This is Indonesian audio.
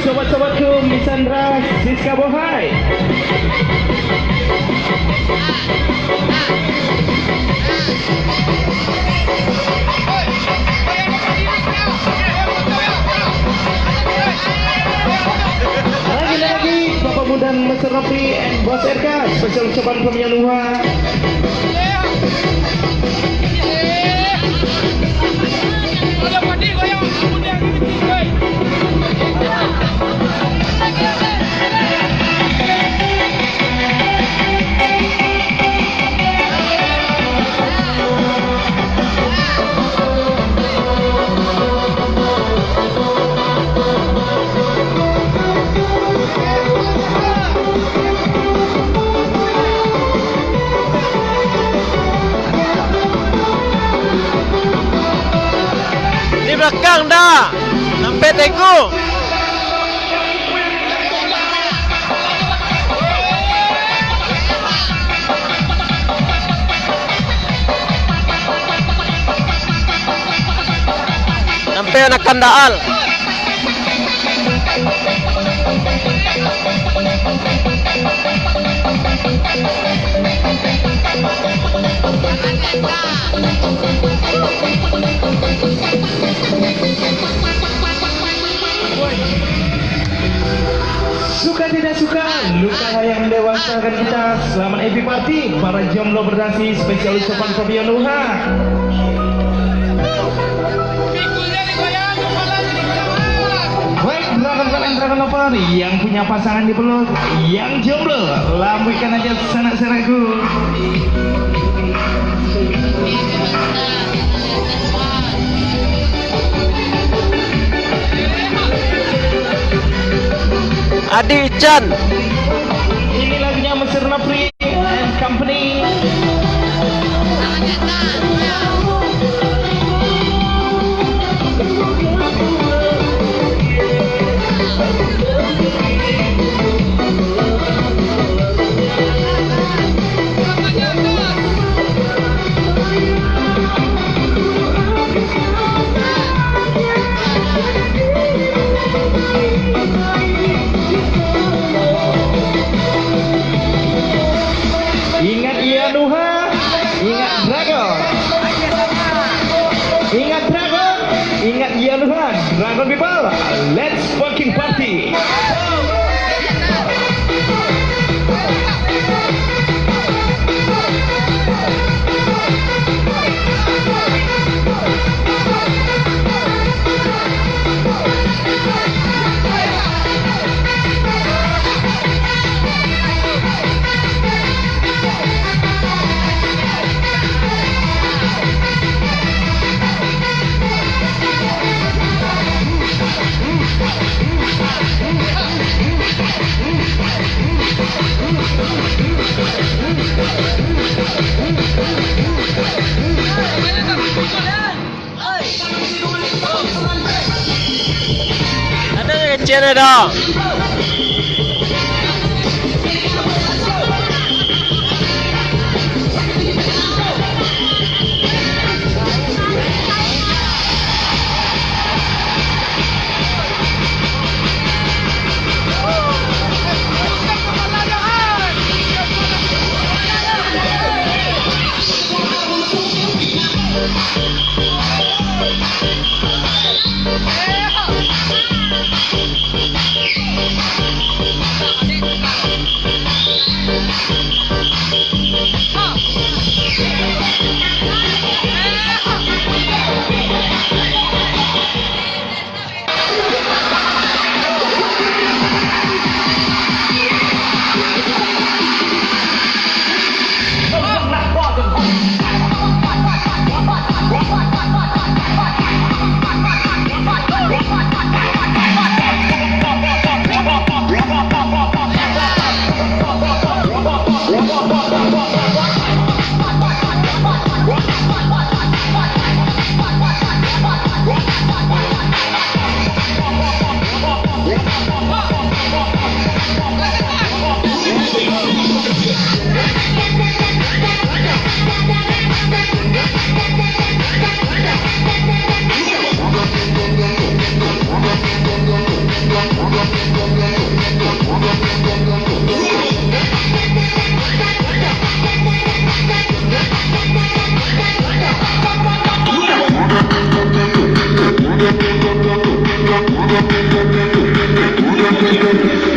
Sobat-sobatku Misandra Siska Bohai. Lagi-lagi Bapak Muda Mr. Rafi and Bos RK spesial ucapan pemilihan. Di belakang dah, sampai teko. Sampai anak Kandaal. Suka tidak suka, luka yang mendewasakan kita. Selamat happy party para jomblo berdasi spesial ucapan Fabian Nuha. Baik, Dragon and Dragon Lover yang punya pasangan di peluk, yang jomblo lambaikan aja sanak-sanakku. Adi Chan. Ini lagunya Mr. Napri and Company. Ingat Ianuha, ingat Dragon. Ingat Dragon, ingat Ianuha, Dragon people. Let's fucking party. Ada yang kecil dah. Thank you.